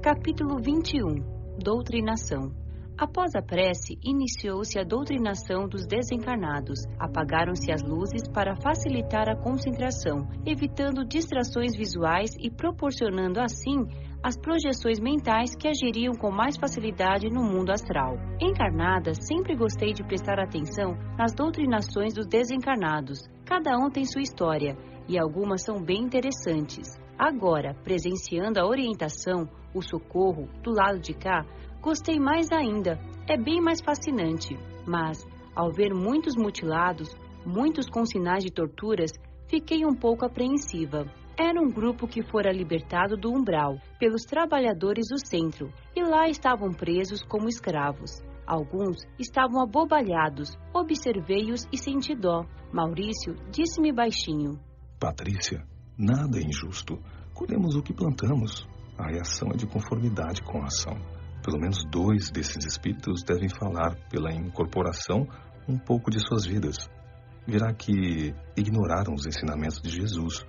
Capítulo 21. Doutrinação. Após a prece, iniciou-se a doutrinação dos desencarnados. Apagaram-se as luzes para facilitar a concentração, evitando distrações visuais e proporcionando assim as projeções mentais que agiriam com mais facilidade no mundo astral. Encarnada, sempre gostei de prestar atenção nas doutrinações dos desencarnados. Cada um tem sua história, e algumas são bem interessantes. Agora, presenciando a orientação, o socorro, do lado de cá, gostei mais ainda. É bem mais fascinante. Mas, ao ver muitos mutilados, muitos com sinais de torturas, fiquei um pouco apreensiva. Era um grupo que fora libertado do umbral pelos trabalhadores do centro, e lá estavam presos como escravos. Alguns estavam abobalhados. Observei-os e senti dó. Maurício disse-me baixinho: Patrícia, nada é injusto. Colhemos o que plantamos. A reação é de conformidade com a ação. Pelo menos 2 desses espíritos devem falar, pela incorporação, um pouco de suas vidas. Verá que ignoraram os ensinamentos de Jesus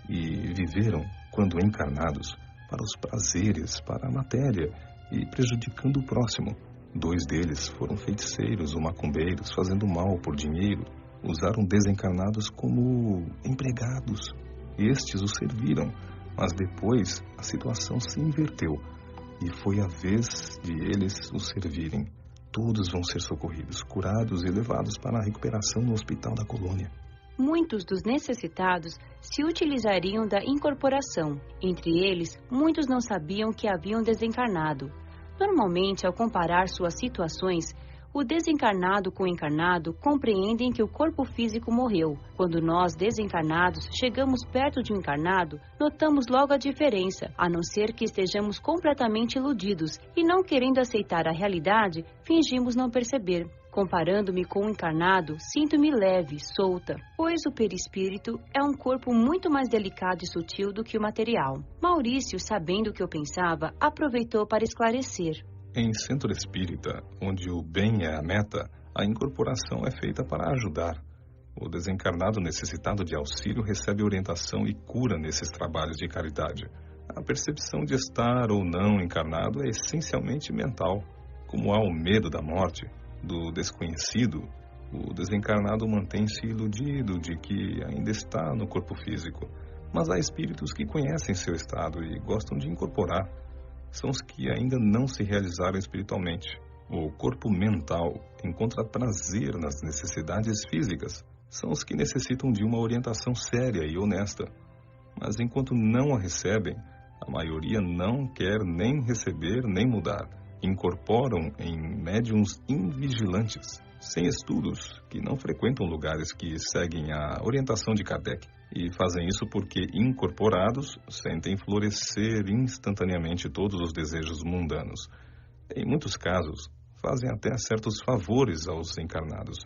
e viveram, quando encarnados, para os prazeres, para a matéria e prejudicando o próximo. 2 deles foram feiticeiros ou macumbeiros, fazendo mal por dinheiro. Usaram desencarnados como empregados. Estes os serviram, mas depois a situação se inverteu e foi a vez de eles os servirem. Todos vão ser socorridos, curados e levados para a recuperação no hospital da colônia. Muitos dos necessitados se utilizariam da incorporação. Entre eles, muitos não sabiam que haviam desencarnado. Normalmente, ao comparar suas situações, o desencarnado com o encarnado compreendem que o corpo físico morreu. Quando nós, desencarnados, chegamos perto de um encarnado, notamos logo a diferença, a não ser que estejamos completamente iludidos e, não querendo aceitar a realidade, fingimos não perceber. Comparando-me com o encarnado, sinto-me leve, solta, pois o perispírito é um corpo muito mais delicado e sutil do que o material. Maurício, sabendo o que eu pensava, aproveitou para esclarecer. Em centro espírita, onde o bem é a meta, a incorporação é feita para ajudar. O desencarnado necessitado de auxílio recebe orientação e cura nesses trabalhos de caridade. A percepção de estar ou não encarnado é essencialmente mental. Como há o medo da morte, do desconhecido, o desencarnado mantém-se iludido de que ainda está no corpo físico. Mas há espíritos que conhecem seu estado e gostam de incorporar. São os que ainda não se realizaram espiritualmente. O corpo mental encontra prazer nas necessidades físicas. São os que necessitam de uma orientação séria e honesta. Mas enquanto não a recebem, a maioria não quer nem receber nem mudar. Incorporam em médiuns invigilantes, sem estudos, que não frequentam lugares que seguem a orientação de Kardec. E fazem isso porque, incorporados, sentem florescer instantaneamente todos os desejos mundanos. Em muitos casos, fazem até certos favores aos encarnados.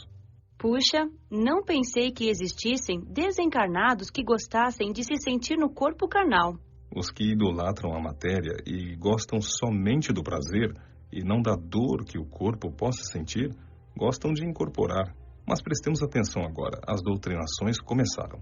Puxa, não pensei que existissem desencarnados que gostassem de se sentir no corpo carnal. Os que idolatram a matéria e gostam somente do prazer e não da dor que o corpo possa sentir, gostam de incorporar. Mas prestemos atenção agora, as doutrinações começaram.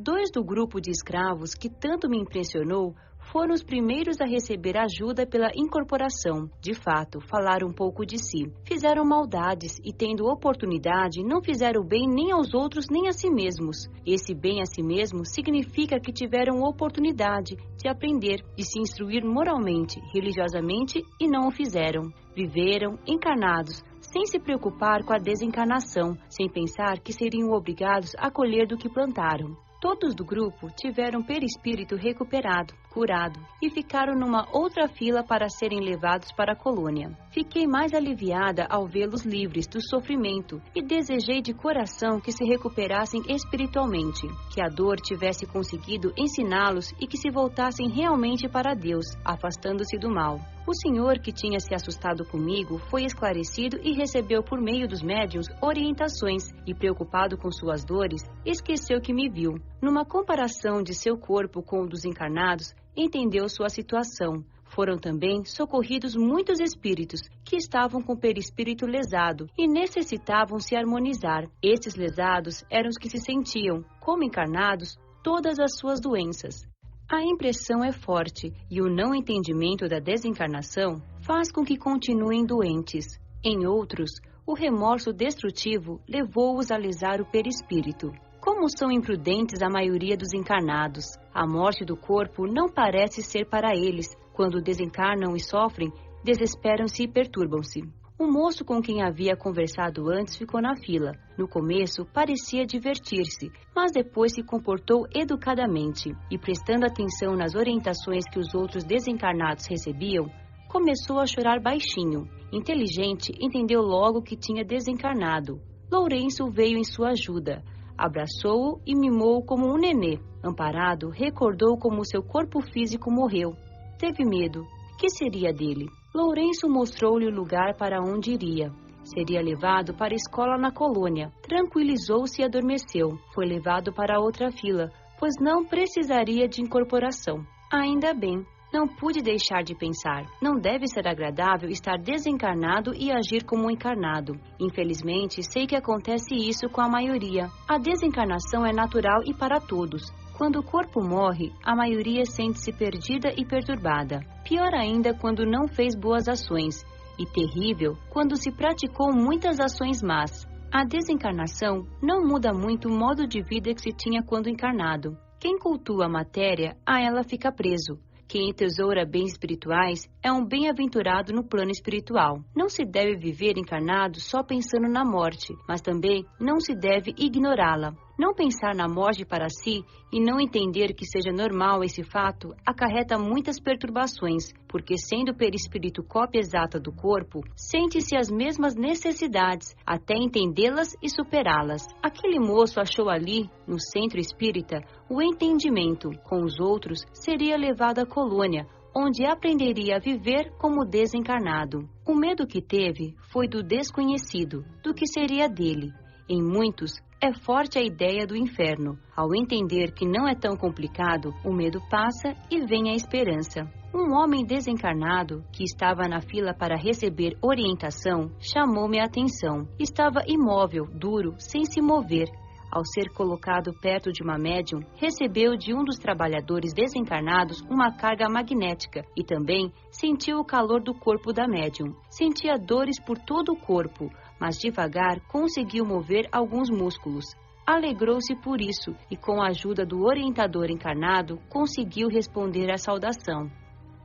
2 do grupo de escravos que tanto me impressionou foram os primeiros a receber ajuda pela incorporação. De fato, falaram um pouco de si. Fizeram maldades e, tendo oportunidade, não fizeram bem nem aos outros nem a si mesmos. Esse bem a si mesmo significa que tiveram oportunidade de aprender, de se instruir moralmente, religiosamente e não o fizeram. Viveram encarnados, sem se preocupar com a desencarnação, sem pensar que seriam obrigados a colher do que plantaram. Todos do grupo tiveram perispírito recuperado, curado, e ficaram numa outra fila para serem levados para a colônia. Fiquei mais aliviada ao vê-los livres do sofrimento e desejei de coração que se recuperassem espiritualmente, que a dor tivesse conseguido ensiná-los e que se voltassem realmente para Deus, afastando-se do mal. O senhor que tinha se assustado comigo foi esclarecido e recebeu por meio dos médiuns orientações e, preocupado com suas dores, esqueceu que me viu. Numa comparação de seu corpo com o dos encarnados, entendeu sua situação. Foram também socorridos muitos espíritos que estavam com o perispírito lesado e necessitavam se harmonizar. Esses lesados eram os que se sentiam, como encarnados, todas as suas doenças. A impressão é forte e o não entendimento da desencarnação faz com que continuem doentes. Em outros, o remorso destrutivo levou-os a lesar o perispírito. Como são imprudentes a maioria dos encarnados, a morte do corpo não parece ser para eles. Quando desencarnam e sofrem, desesperam-se e perturbam-se. O moço com quem havia conversado antes ficou na fila. No começo, parecia divertir-se, mas depois se comportou educadamente e, prestando atenção nas orientações que os outros desencarnados recebiam, começou a chorar baixinho. Inteligente, entendeu logo que tinha desencarnado. Lourenço veio em sua ajuda. Abraçou-o e mimou-o como um nenê. Amparado, recordou como seu corpo físico morreu. Teve medo. Que seria dele? Lourenço mostrou-lhe o lugar para onde iria. Seria levado para a escola na colônia. Tranquilizou-se e adormeceu. Foi levado para outra fila, pois não precisaria de incorporação. Ainda bem. Não pude deixar de pensar. Não deve ser agradável estar desencarnado e agir como um encarnado. Infelizmente, sei que acontece isso com a maioria. A desencarnação é natural e para todos. Quando o corpo morre, a maioria sente-se perdida e perturbada. Pior ainda quando não fez boas ações. E terrível quando se praticou muitas ações más. A desencarnação não muda muito o modo de vida que se tinha quando encarnado. Quem cultua a matéria, a ela fica preso. Quem entesoura bens espirituais é um bem-aventurado no plano espiritual. Não se deve viver encarnado só pensando na morte, mas também não se deve ignorá-la. Não pensar na morte para si e não entender que seja normal esse fato acarreta muitas perturbações, porque sendo o perispírito cópia exata do corpo, sente-se as mesmas necessidades até entendê-las e superá-las. Aquele moço achou ali, no centro espírita, o entendimento. Com os outros, seria levado à colônia, onde aprenderia a viver como desencarnado. O medo que teve foi do desconhecido, do que seria dele. Em muitos, é forte a ideia do inferno. Ao entender que não é tão complicado, o medo passa e vem a esperança. Um homem desencarnado, que estava na fila para receber orientação, chamou-me a atenção. Estava imóvel, duro, sem se mover. Ao ser colocado perto de uma médium, recebeu de um dos trabalhadores desencarnados uma carga magnética e também sentiu o calor do corpo da médium. Sentia dores por todo o corpo, mas devagar conseguiu mover alguns músculos. Alegrou-se por isso e, com a ajuda do orientador encarnado, conseguiu responder à saudação.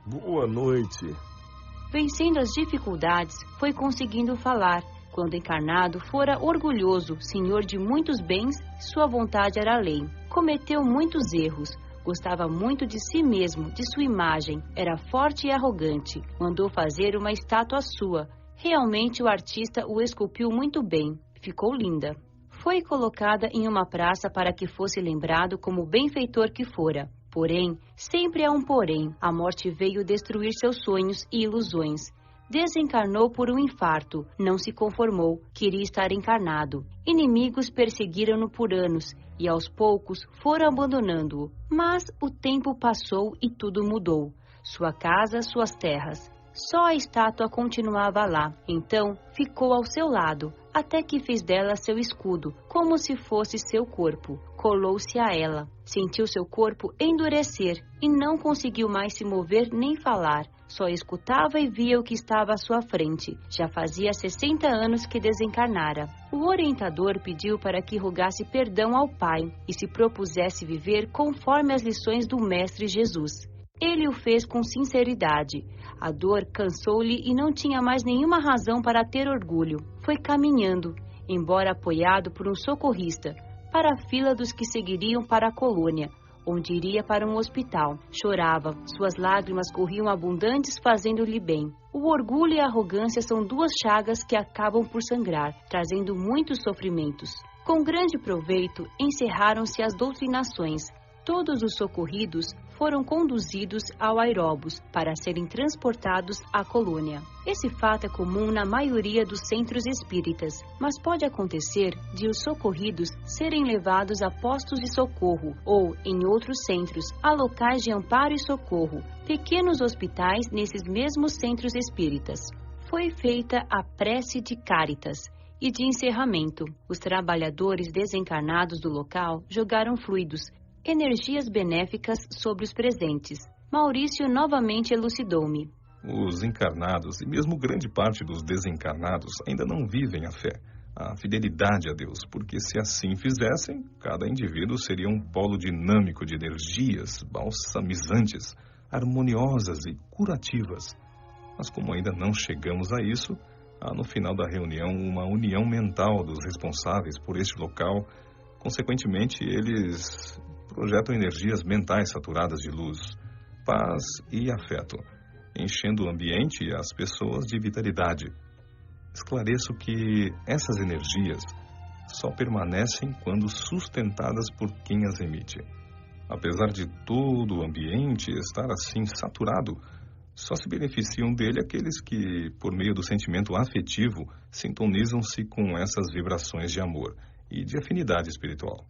Boa noite. Vencendo as dificuldades, foi conseguindo falar. Quando encarnado, fora orgulhoso, senhor de muitos bens, sua vontade era lei. Cometeu muitos erros, gostava muito de si mesmo, de sua imagem, era forte e arrogante. Mandou fazer uma estátua sua. Realmente o artista o esculpiu muito bem, ficou linda. Foi colocada em uma praça para que fosse lembrado como benfeitor que fora. Porém, sempre há um porém, a morte veio destruir seus sonhos e ilusões. Desencarnou por um infarto, não se conformou, queria estar encarnado. Inimigos perseguiram-no por anos e aos poucos foram abandonando-o. Mas o tempo passou e tudo mudou. Sua casa, suas terras. Só a estátua continuava lá. Então ficou ao seu lado, até que fez dela seu escudo, como se fosse seu corpo. Colou-se a ela. Sentiu seu corpo endurecer e não conseguiu mais se mover nem falar. Só escutava e via o que estava à sua frente. Já fazia 60 anos que desencarnara. O orientador pediu para que rogasse perdão ao Pai e se propusesse viver conforme as lições do Mestre Jesus. Ele o fez com sinceridade. A dor cansou-lhe e não tinha mais nenhuma razão para ter orgulho. Foi caminhando, embora apoiado por um socorrista, para a fila dos que seguiriam para a colônia, onde iria para um hospital. Chorava, suas lágrimas corriam abundantes, fazendo-lhe bem. O orgulho e a arrogância são duas chagas que acabam por sangrar, trazendo muitos sofrimentos. Com grande proveito, encerraram-se as doutrinações. Todos os socorridos foram conduzidos ao aeróbus para serem transportados à colônia. Esse fato é comum na maioria dos centros espíritas, mas pode acontecer de os socorridos serem levados a postos de socorro ou, em outros centros, a locais de amparo e socorro, pequenos hospitais nesses mesmos centros espíritas. Foi feita a prece de Cáritas e de encerramento. Os trabalhadores desencarnados do local jogaram fluidos, Energias benéficas sobre os presentes. Maurício novamente elucidou-me. Os encarnados e mesmo grande parte dos desencarnados ainda não vivem a fé, a fidelidade a Deus, porque se assim fizessem, cada indivíduo seria um polo dinâmico de energias balsamizantes, harmoniosas e curativas. Mas como ainda não chegamos a isso, há no final da reunião uma união mental dos responsáveis por este local. Consequentemente, eles projetam energias mentais saturadas de luz, paz e afeto, enchendo o ambiente e as pessoas de vitalidade. Esclareço que essas energias só permanecem quando sustentadas por quem as emite. Apesar de todo o ambiente estar assim saturado, só se beneficiam dele aqueles que, por meio do sentimento afetivo, sintonizam-se com essas vibrações de amor e de afinidade espiritual.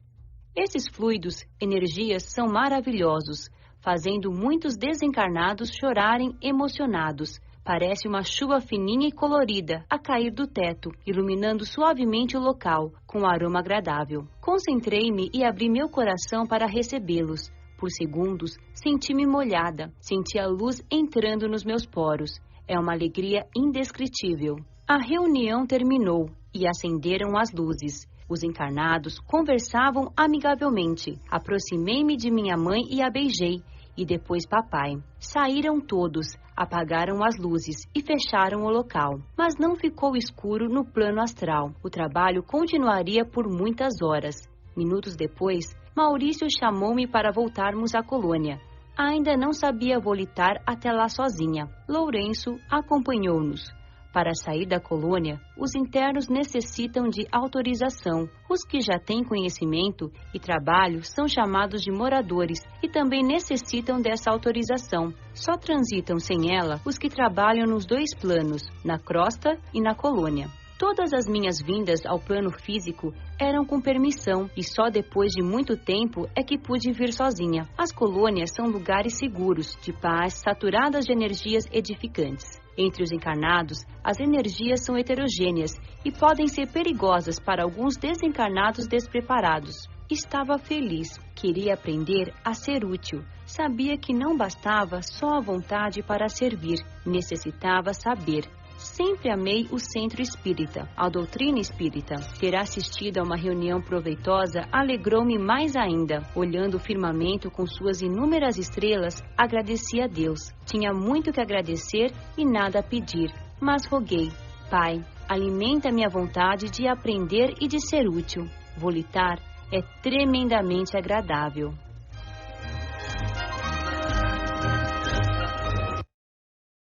Esses fluidos, energias, são maravilhosos, fazendo muitos desencarnados chorarem emocionados. Parece uma chuva fininha e colorida a cair do teto, iluminando suavemente o local, com um aroma agradável. Concentrei-me e abri meu coração para recebê-los. Por segundos, senti-me molhada, senti a luz entrando nos meus poros. É uma alegria indescritível. A reunião terminou e acenderam as luzes. Os encarnados conversavam amigavelmente. Aproximei-me de minha mãe e a beijei, e depois papai. Saíram todos, apagaram as luzes e fecharam o local. Mas não ficou escuro no plano astral. O trabalho continuaria por muitas horas. Minutos depois, Maurício chamou-me para voltarmos à colônia. Ainda não sabia volitar até lá sozinha. Lourenço acompanhou-nos. Para sair da colônia, os internos necessitam de autorização. Os que já têm conhecimento e trabalho são chamados de moradores e também necessitam dessa autorização. Só transitam sem ela os que trabalham nos dois planos, na crosta e na colônia. Todas as minhas vindas ao plano físico eram com permissão e só depois de muito tempo é que pude vir sozinha. As colônias são lugares seguros, de paz, saturadas de energias edificantes. Entre os encarnados, as energias são heterogêneas e podem ser perigosas para alguns desencarnados despreparados. Estava feliz, queria aprender a ser útil. Sabia que não bastava só a vontade para servir, necessitava saber. Sempre amei o centro espírita, a doutrina espírita. Ter assistido a uma reunião proveitosa alegrou-me mais ainda. Olhando o firmamento com suas inúmeras estrelas, agradeci a Deus. Tinha muito que agradecer e nada a pedir, mas roguei: Pai, alimenta minha vontade de aprender e de ser útil. Volitar é tremendamente agradável.